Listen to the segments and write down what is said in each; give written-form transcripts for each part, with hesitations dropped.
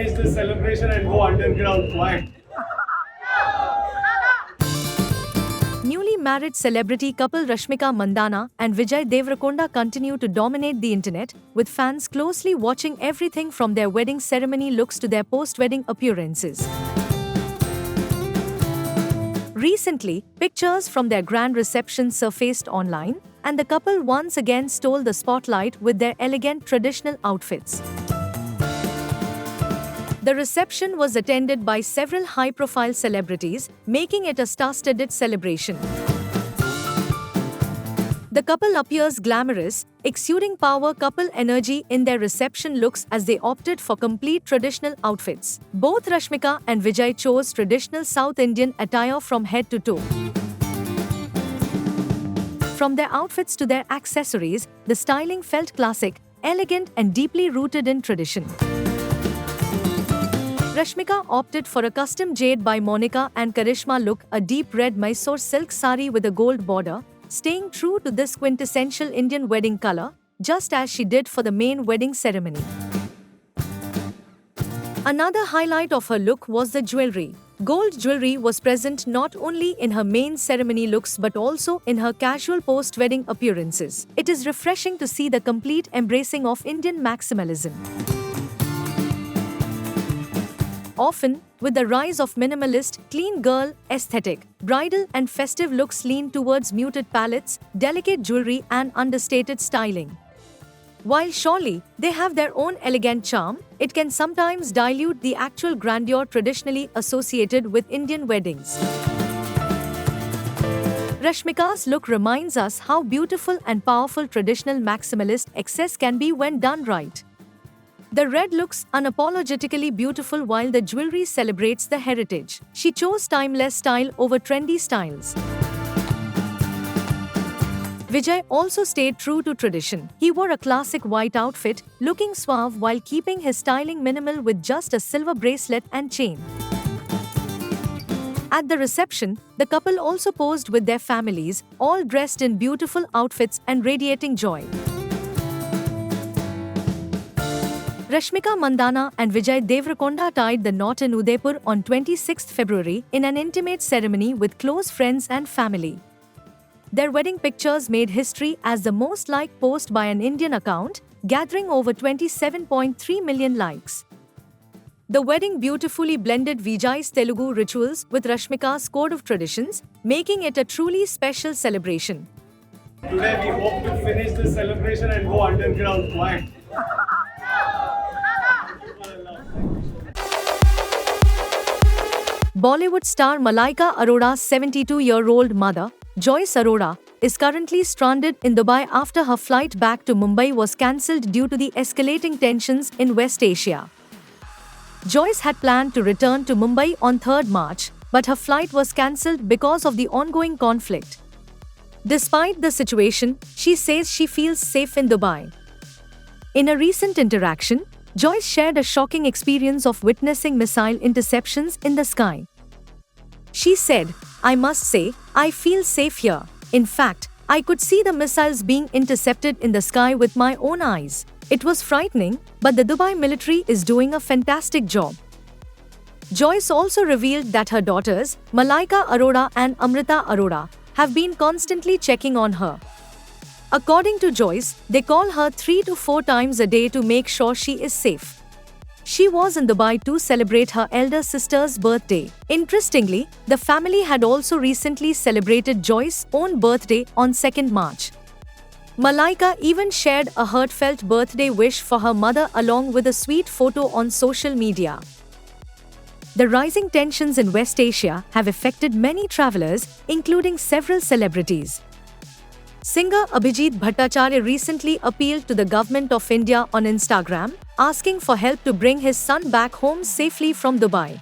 finish this celebration and go underground quiet. Newly married celebrity couple Rashmika Mandanna and Vijay Deverakonda continue to dominate the internet, with fans closely watching everything from their wedding ceremony looks to their post-wedding appearances. Recently, pictures from their grand reception surfaced online, and the couple once again stole the spotlight with their elegant traditional outfits. The reception was attended by several high-profile celebrities, making it a star-studded celebration. The couple appears glamorous, exuding power couple energy in their reception looks as they opted for complete traditional outfits. Both Rashmika and Vijay chose traditional South Indian attire from head to toe. From their outfits to their accessories, the styling felt classic, elegant, and deeply rooted in tradition. Rashmika opted for a custom Jade by Monica and Karishma look, a deep red Mysore silk sari with a gold border, staying true to this quintessential Indian wedding color, just as she did for the main wedding ceremony. Another highlight of her look was the jewelry. Gold jewelry was present not only in her main ceremony looks but also in her casual post-wedding appearances. It is refreshing to see the complete embracing of Indian maximalism. Often, with the rise of minimalist, clean girl aesthetic, bridal and festive looks lean towards muted palettes, delicate jewelry and understated styling. While surely they have their own elegant charm, it can sometimes dilute the actual grandeur traditionally associated with Indian weddings. Rashmika's look reminds us how beautiful and powerful traditional maximalist excess can be when done right. The red looks unapologetically beautiful while the jewelry celebrates the heritage. She chose timeless style over trendy styles. Vijay also stayed true to tradition. He wore a classic white outfit, looking suave while keeping his styling minimal with just a silver bracelet and chain. At the reception, the couple also posed with their families, all dressed in beautiful outfits and radiating joy. Rashmika Mandanna and Vijay Deverakonda tied the knot in Udaipur on 26 February in an intimate ceremony with close friends and family. Their wedding pictures made history as the most liked post by an Indian account, gathering over 27.3 million likes. The wedding beautifully blended Vijay's Telugu rituals with Rashmika's code of traditions, making it a truly special celebration. Today we hope to finish this celebration and go underground quiet. Bollywood star Malaika Arora's 72-year-old mother, Joyce Arora, is currently stranded in Dubai after her flight back to Mumbai was cancelled due to the escalating tensions in West Asia. Joyce had planned to return to Mumbai on 3rd March, but her flight was cancelled because of the ongoing conflict. Despite the situation, she says she feels safe in Dubai. In a recent interaction, Joyce shared a shocking experience of witnessing missile interceptions in the sky. She said, "I must say, I feel safe here. In fact, I could see the missiles being intercepted in the sky with my own eyes. It was frightening, but the Dubai military is doing a fantastic job." Joyce also revealed that her daughters, Malaika Arora and Amrita Arora, have been constantly checking on her. According to Joyce, they call her 3 to 4 times a day to make sure she is safe. She was in Dubai to celebrate her elder sister's birthday. Interestingly, the family had also recently celebrated Joyce's own birthday on 2nd March. Malaika even shared a heartfelt birthday wish for her mother along with a sweet photo on social media. The rising tensions in West Asia have affected many travelers, including several celebrities. Singer Abhijit Bhattacharya recently appealed to the Government of India on Instagram, asking for help to bring his son back home safely from Dubai.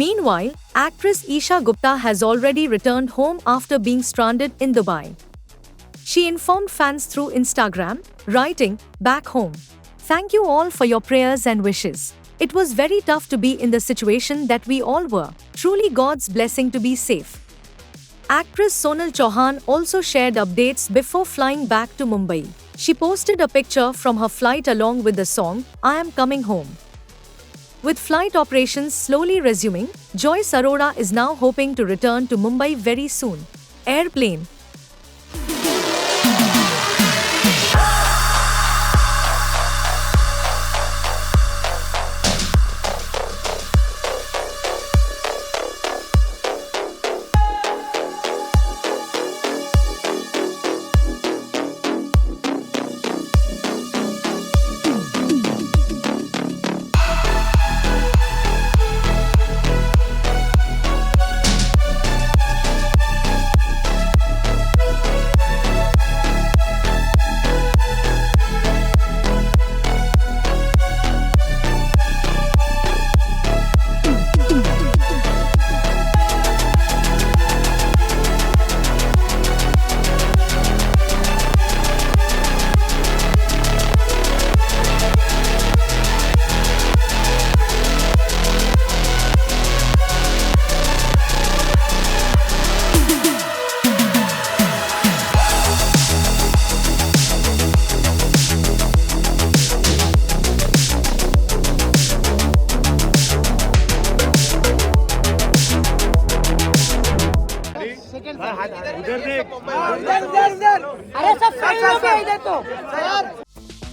Meanwhile, actress Isha Gupta has already returned home after being stranded in Dubai. She informed fans through Instagram, writing, "Back home. Thank you all for your prayers and wishes. It was very tough to be in the situation that we all were. Truly God's blessing to be safe." Actress Sonal Chauhan also shared updates before flying back to Mumbai. She posted a picture from her flight along with the song, "I Am Coming Home." With flight operations slowly resuming, Joyce Arora is now hoping to return to Mumbai very soon. Airplane.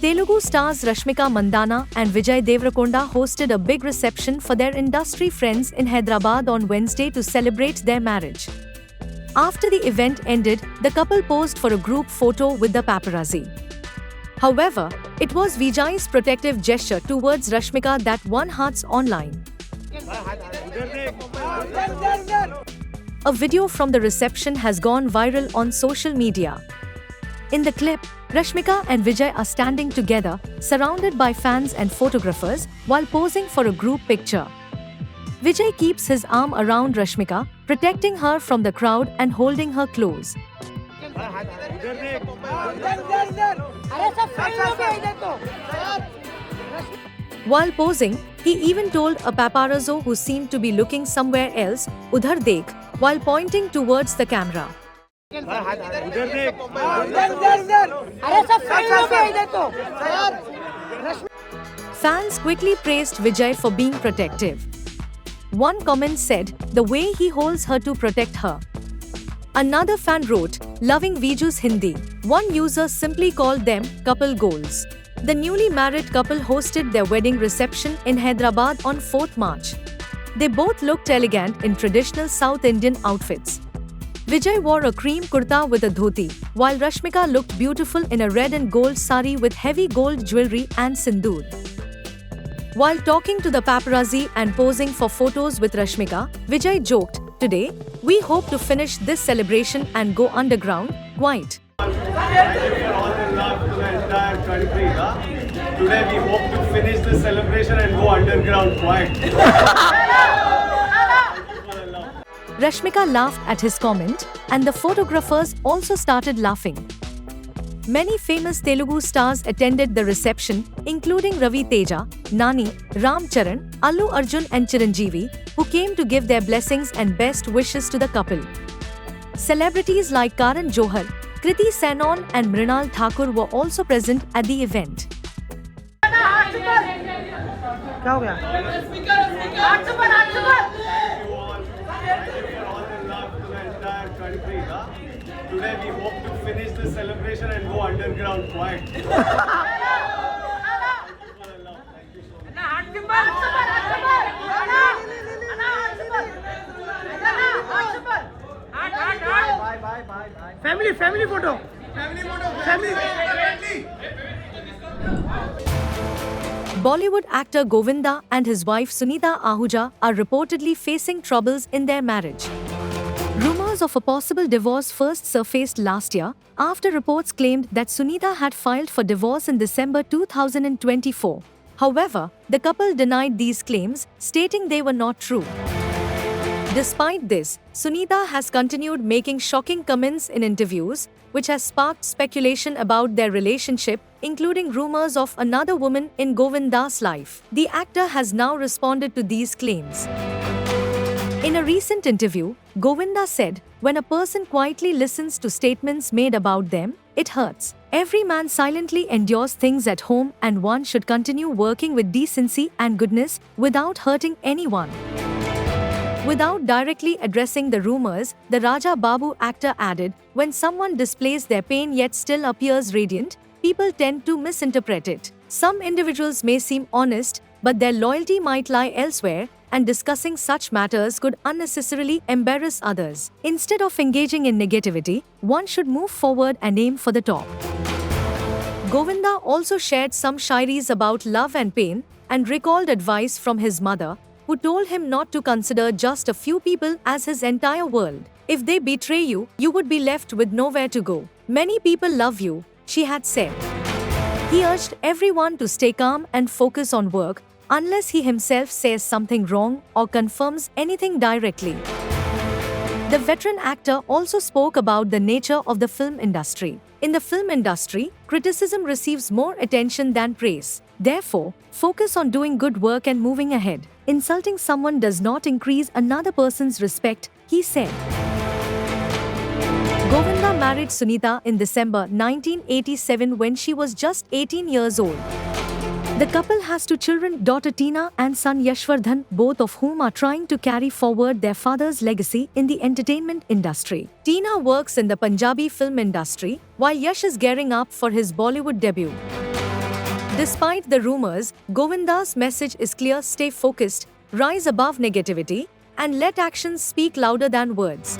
Telugu stars Rashmika Mandanna and Vijay Deverakonda hosted a big reception for their industry friends in Hyderabad on Wednesday to celebrate their marriage. After the event ended, the couple posed for a group photo with the paparazzi. However, it was Vijay's protective gesture towards Rashmika that won hearts online. A video from the reception has gone viral on social media. In the clip, Rashmika and Vijay are standing together, surrounded by fans and photographers, while posing for a group picture. Vijay keeps his arm around Rashmika, protecting her from the crowd and holding her close. While posing, he even told a paparazzo who seemed to be looking somewhere else, "Udhar dekh," while pointing towards the camera. Fans quickly praised Vijay for being protective. One comment said, "The way he holds her to protect her." Another fan wrote, "Loving Viju's Hindi." One user simply called them couple goals. The newly married couple hosted their wedding reception in Hyderabad on 4th March. They both looked elegant in traditional South Indian outfits. Vijay wore a cream kurta with a dhoti, while Rashmika looked beautiful in a red and gold sari with heavy gold jewelry and sindoor. While talking to the paparazzi and posing for photos with Rashmika, Vijay joked, "Today, we hope to finish this celebration and go underground, quiet." Thank you for all the love to the entire country. Today we hope to finish this celebration and go underground quiet. Rashmika laughed at his comment, and the photographers also started laughing. Many famous Telugu stars attended the reception, including Ravi Teja, Nani, Ram Charan, Allu Arjun and Chiranjeevi, who came to give their blessings and best wishes to the couple. Celebrities like Karan Johar, Kriti Sanon and Mrinal Thakur were also present at the event. क्या हो गया? Today we hope to finish this celebration and go underground quiet. Family photo. Bollywood actor Govinda and his wife Sunita Ahuja are reportedly facing troubles in their marriage. Rumors of a possible divorce first surfaced last year after reports claimed that Sunita had filed for divorce in December 2024. However, the couple denied these claims, stating they were not true. Despite this, Sunita has continued making shocking comments in interviews, which has sparked speculation about their relationship, including rumors of another woman in Govinda's life. The actor has now responded to these claims. In a recent interview, Govinda said, "When a person quietly listens to statements made about them, it hurts. Every man silently endures things at home, and one should continue working with decency and goodness without hurting anyone. Without directly addressing the rumors, the Raja Babu actor added, "When someone displays their pain yet still appears radiant, people tend to misinterpret it. Some individuals may seem honest, but their loyalty might lie elsewhere, and discussing such matters could unnecessarily embarrass others. Instead of engaging in negativity, one should move forward and aim for the top." Govinda also shared some shairis about love and pain, and recalled advice from his mother, who told him not to consider just a few people as his entire world. "If they betray you, you would be left with nowhere to go. Many people love you," she had said. He urged everyone to stay calm and focus on work, unless he himself says something wrong or confirms anything directly. The veteran actor also spoke about the nature of the film industry. In the film industry, criticism receives more attention than praise. Therefore, focus on doing good work and moving ahead. Insulting someone does not increase another person's respect, he said. Govinda married Sunita in December 1987 when she was just 18 years old. The couple has two children, daughter Tina and son Yashwardhan, both of whom are trying to carry forward their father's legacy in the entertainment industry. Tina works in the Punjabi film industry, while Yash is gearing up for his Bollywood debut. Despite the rumors, Govinda's message is clear: stay focused, rise above negativity, and let actions speak louder than words.